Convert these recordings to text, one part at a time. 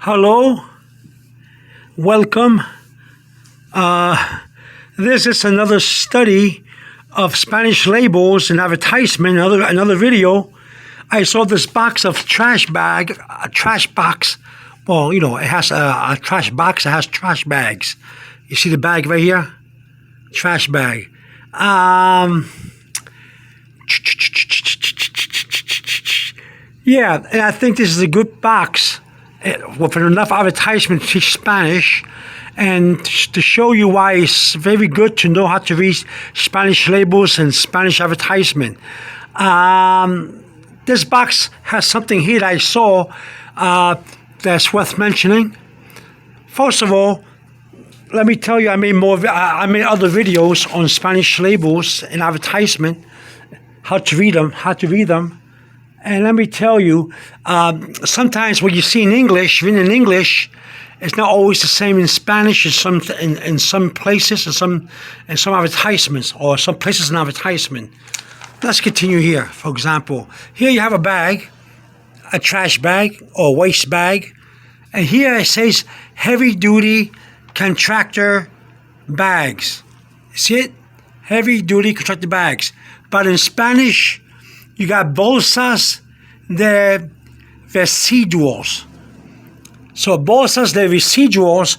Hello, welcome. This is another study of Spanish labels and advertisement. Another video. I saw this box of trash box. Well, it has a trash box that has trash bags. You see the bag right here? Trash bag. Yeah, and I think this is a good box with enough advertisement to teach Spanish and to show you why it's very good to know how to read Spanish labels and Spanish advertisement. This box has something here that I saw that's worth mentioning. First of all, let me tell you, I made other videos on Spanish labels and advertisement, how to read them. And let me tell you, sometimes what you see in English, written in English, it's not always the same in Spanish in some places, in some advertisements, or some places in advertisement. Let's continue here. For example, here you have a bag, a trash bag or waste bag, and here it says heavy-duty contractor bags. See it? Heavy-duty contractor bags. But in Spanish, you got bolsas de residuos. So bolsas de residuos,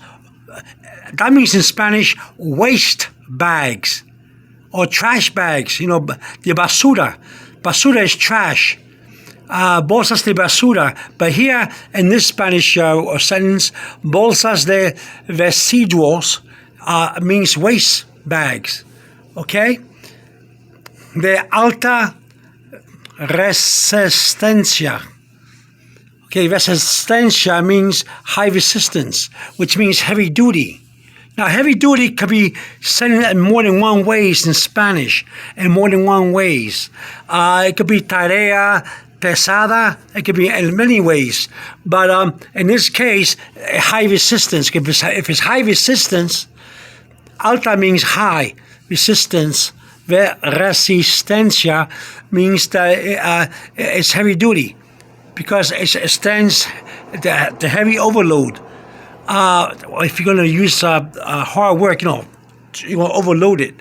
that means in Spanish, waste bags or trash bags. The basura. Basura is trash. Bolsas de basura. But here in this Spanish sentence, bolsas de residuos means waste bags. Okay? De alta resistencia. Okay, resistencia means high resistance, which means heavy duty. Now, heavy duty could be said in more than one ways in Spanish, It could be tarea pesada. It could be in many ways. But in this case, high resistance. If it's high resistance, alta means high resistance. Resistencia means that it's heavy duty because it stands the heavy overload. If you're going to use hard work, you're going to overload it.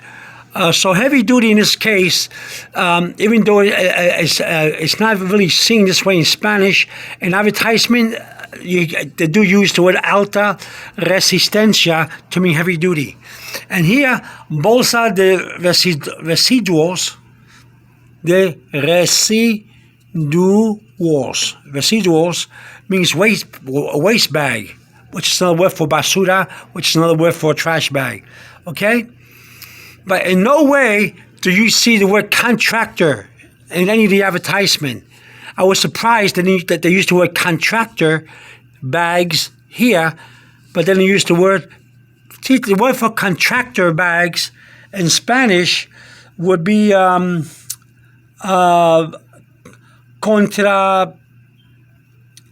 So heavy duty in this case, even though it's not really seen this way in Spanish, in advertisement, they do use the word alta resistencia to mean heavy duty. And here, bolsa de residuos, Residuos means waste bag, which is another word for basura, which is another word for trash bag. Okay? But in no way do you see the word contractor in any of the advertisement. I was surprised that they used the word contractor bags here, but then they used the word. See, the word for contractor bags in Spanish would be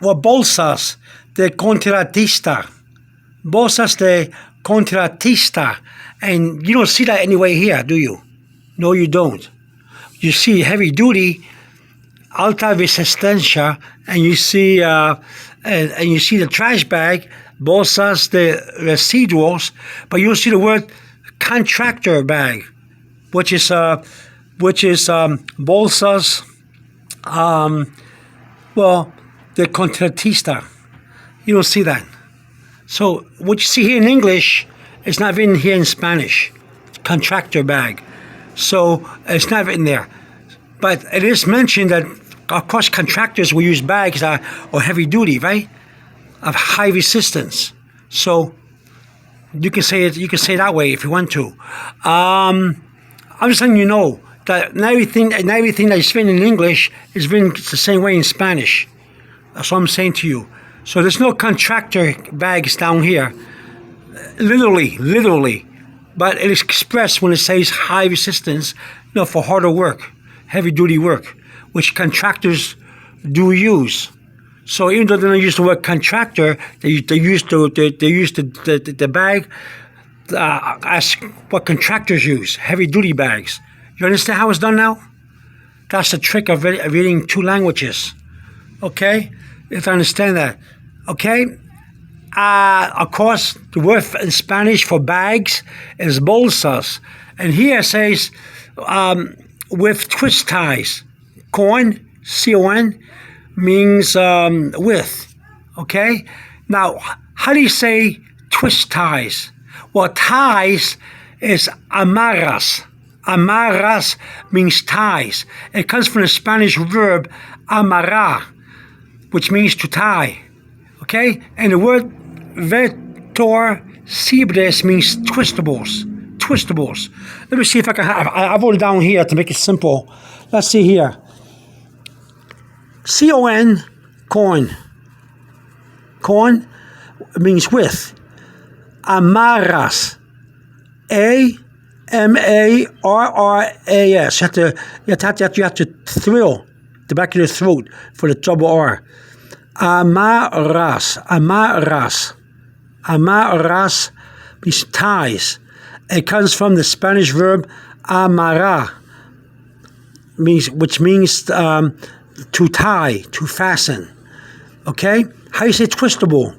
bolsas de contratista. Bolsas de contratista. And you don't see that anyway here, do you? No, you don't. You see heavy duty, alta resistencia, and you see the trash bag, bolsas de residuos, but you don't see the word contractor bag, which is bolsas, de Contratista. You don't see that. So what you see here in English is not written here in Spanish. Contractor bag. So it's not written there. But it is mentioned that, of course, contractors will use bags that are heavy duty, right? Of high resistance. So you can say it. You can say it that way if you want to. I'm just letting you know that everything that's written in English is written the same way in Spanish. That's what I'm saying to you. So there's no contractor bags down here. Literally. But it is expressed when it says high resistance, for harder work, heavy duty work, which contractors do use. So even though they don't use the word contractor, they use the bag as what contractors use, heavy duty bags. You understand how it's done now? That's the trick of reading two languages. Okay? You have to understand that. Okay? of course, the word in Spanish for bags is bolsas. And here it says with twist ties. Con, C-O-N, means with. Okay? Now, how do you say twist ties? Well, ties is amarras. Amarras means ties. It comes from the Spanish verb amarrar, which means to tie. Okay? And the word verticibres means twistables. Twistables. Let me see if I can have, I wrote it down here to make it simple. Let's see here. C-O-N, con. Con means with. Amarras. A-M-A-R-R-A-S. You have to thrill the back of your throat for the double R. Amarras. Amarras. Amarras means ties. It comes from the Spanish verb amarrar, which means to tie, to fasten. Okay? How do you say twistable?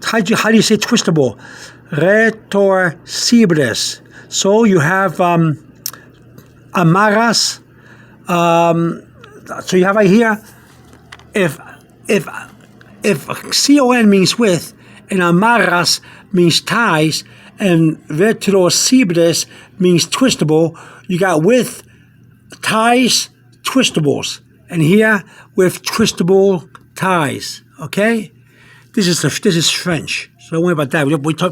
How do you say twistable? Retorcibres. So you have amarras. So you have right here, if C-O-N means with, and amarras means ties, and retorcibres means twistable, you got with, ties, twistables. And here with twistable ties. Okay? This is French. So don't worry about that.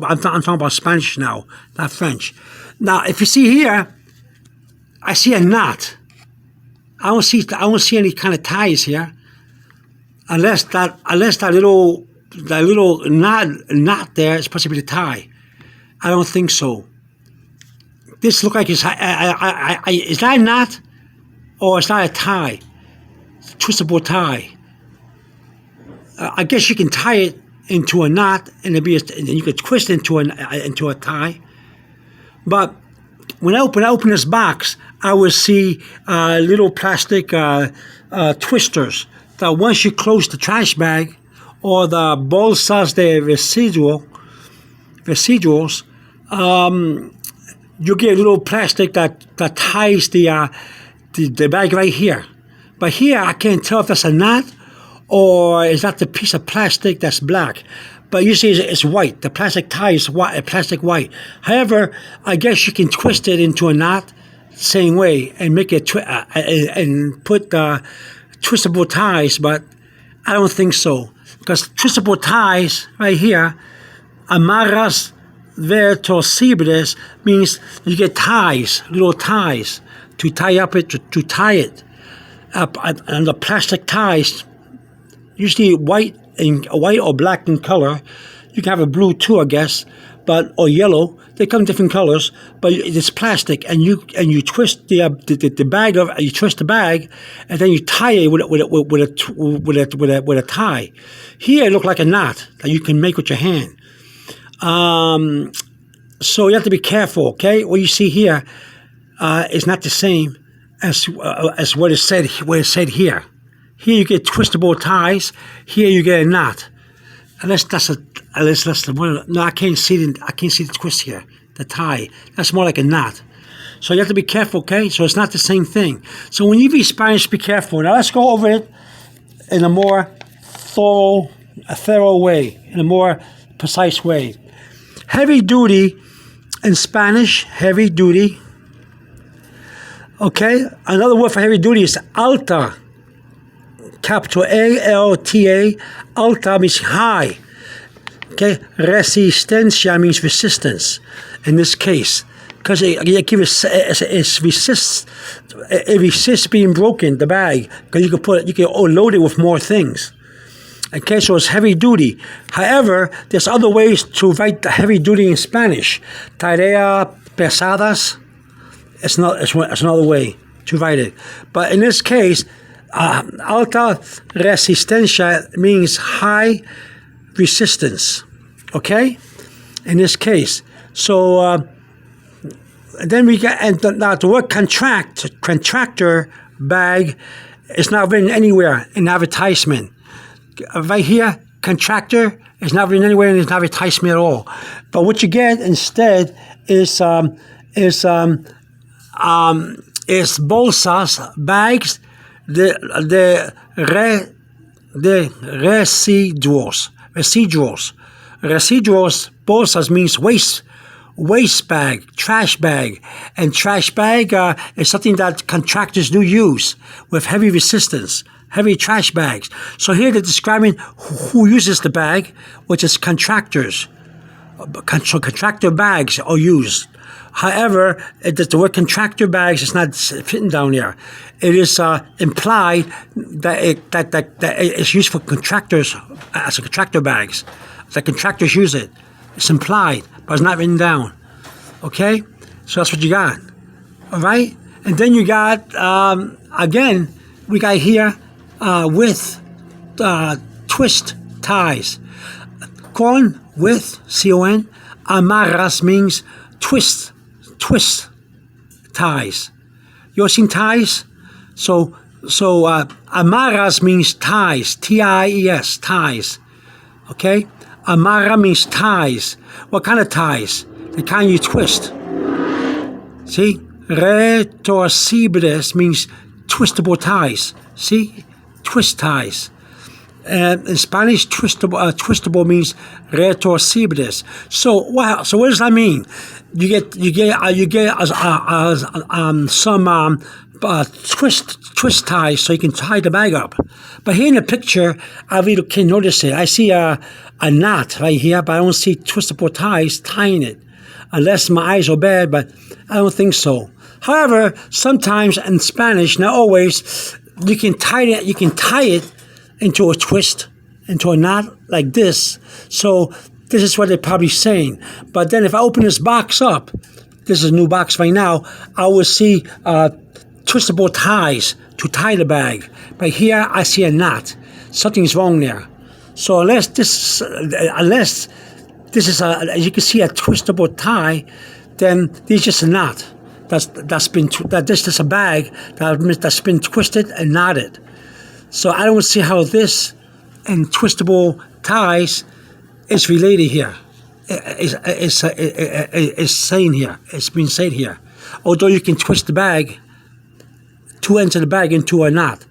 I'm talking about Spanish now, not French. Now, if you see here, I see a knot. I don't see any kind of ties here, unless that little knot there is supposed to be the tie. I don't think so. This looks like is that a knot, or it's not a tie? It's a twistable tie. I guess you can tie it into a knot, and you could twist it into a tie. But when I open this box, I will see little plastic twisters that once you close the trash bag or the bolsas de residuals, you get a little plastic that ties the bag right here. But here I can't tell if that's a knot or is that the piece of plastic that's black. But usually it's white. The plastic tie is white, plastic white. However, I guess you can twist it into a knot, same way, and make it and put twistable ties. But I don't think so, because twistable ties right here, amarras verticibres, means you get ties, little ties to tie up it to tie it up, and the plastic ties, usually white or black in color. You can have a blue too, I guess, or yellow. They come in different colors, but it's plastic, and you twist the bag you twist the bag, and then you tie it with a tie. Here it looks like a knot that you can make with your hand. So you have to be careful. Okay, what you see here is not the same as what is said here. Here you get twistable ties. Here you get a knot. Unless that's the one. No, I can't see the twist here. The tie. That's more like a knot. So you have to be careful. Okay. So it's not the same thing. So when you read Spanish, be careful. Now let's go over it in a more thorough way, in a more precise way. Heavy duty in Spanish. Heavy duty. Okay. Another word for heavy duty is alta. Capital A-L-T-A. Alta means high. Okay, resistencia means resistance. In this case, because it resists being broken. The bag, because you can load it with more things. Okay, so it's heavy duty. However, there's other ways to write the heavy duty in Spanish. Tarea pesadas. It's another way to write it. But in this case, alta resistencia means high resistance. Okay, in this case. So then we get, and now the word contractor bag is not written anywhere in advertisement. Right here, Contractor is not written anywhere, and it's not advertisement at all. But what you get instead is bolsas, bags, the residuals. Residuals, bolsas means waste bag, trash bag. And trash bag is something that contractors do use with heavy resistance, heavy trash bags. So here they're describing who uses the bag, which is contractors. So contractor bags are used. However, the word contractor bags is not fitting down there. It is implied that it's used for contractors as a contractor bags. The contractors use it. It's implied, but it's not written down. Okay? So that's what you got. All right? And then you got, again, we got here with twist ties. Con with, C-O-N. Amarras means twist ties. You ever seen ties? So amarras means ties, T-I-E-S, ties. Okay? Amarra means ties. What kind of ties? The kind you twist. See? Retorcibles means twistable ties. See? Twist ties. In Spanish, twistable means retorcibles. So wow. So what does that mean? You get some twist ties so you can tie the bag up. But here in the picture, I really can't notice it. I see a knot right here, but I don't see twistable ties tying it. Unless my eyes are bad, but I don't think so. However, sometimes in Spanish, not always, you can tie it into a twist, into a knot like this. So this is what they're probably saying. But then if I open this box up, this is a new box right now, I will see twistable ties to tie the bag. But here I see a knot. Something's wrong there. So unless this is as you can see, a twistable tie, then this is just a knot. This is a bag that's been twisted and knotted. So I don't see how this and twistable ties is related here. It's saying here. It's being said here. Although you can twist the bag, two ends of the bag into a knot.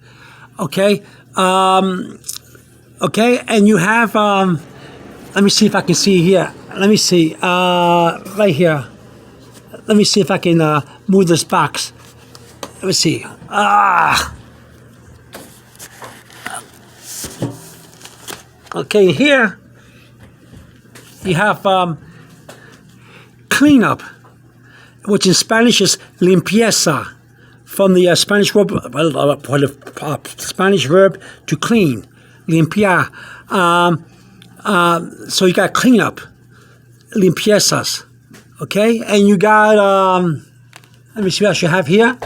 Okay. Okay. And you have. Let me see if I can see here. Let me see. Right here. Let me see if I can move this box. Let me see. Okay, here you have cleanup, which in Spanish is limpieza, from the Spanish verb to clean, limpiar. So you got cleanup, limpiezas, okay, and you got let me see what else you have here.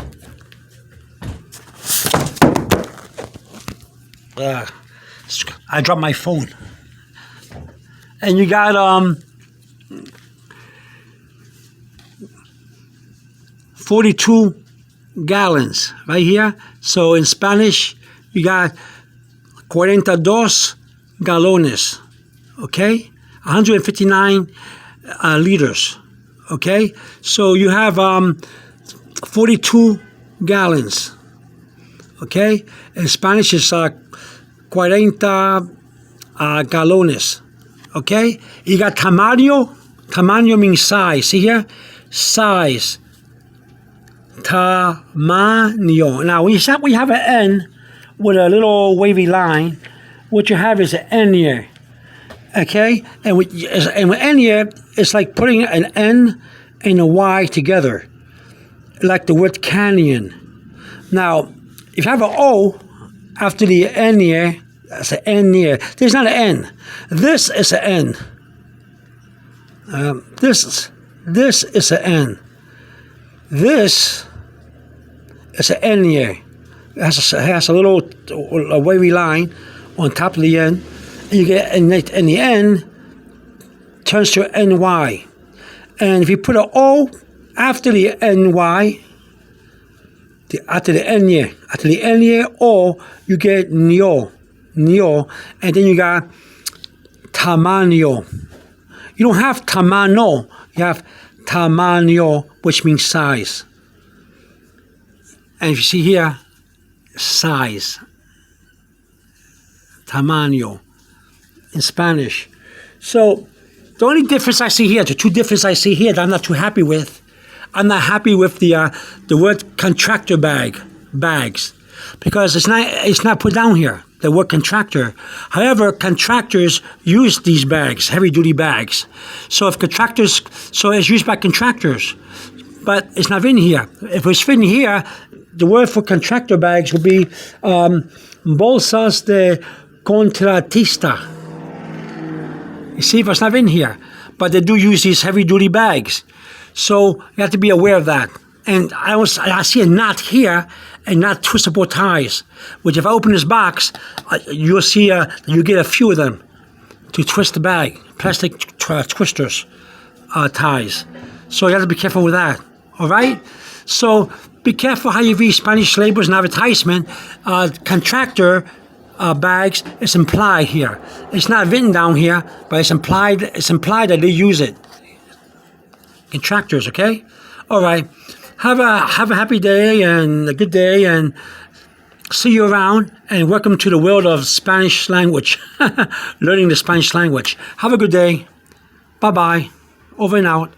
I dropped my phone. And you got 42 gallons right here. So in Spanish, you got 42 galones, okay? 159 liters, okay? So you have 42 gallons, okay? In Spanish, it's 40 galones. Okay? You got tamaño. Tamaño means size. See here? Size. Tamaño. Now, when you have an N with a little wavy line, what you have is an N here. Okay? And with N here, it's like putting an N and a Y together. Like the word canyon. Now, if you have an O after the N here, that's an N here. There's not an N. This is an N. This is an N. This is an N here. It has a little wavy line on top of the N. And you get, and the N turns to NY. And if you put an O after the NY, after the N here, O, you get Neo. And then you got tamaño. You don't have tamaño. You have tamaño, which means size. And if you see here, size. Tamaño in Spanish. So the only difference I see here, the two differences I see here that I'm not too happy with, I'm not happy with the word contractor bags, because it's not put down here, the word contractor. However, contractors use these bags, heavy duty bags. So it's used by contractors, but it's not in here. If it's written here, the word for contractor bags would be bolsas de Contratista. You see, if it's not in here, but they do use these heavy duty bags. So you have to be aware of that. And I see a knot here and not twistable ties, which if I open this box, you'll see you get a few of them to twist the bag, plastic twisters, ties. So you have to be careful with that, all right? So be careful how you read Spanish labels and advertisement. Contractor bags is implied here. It's not written down here, but it's implied that they use it. Contractors, okay? All right. Have a happy day and a good day, and see you around, and welcome to the world of Spanish language, learning the Spanish language. Have a good day. Bye-bye. Over and out.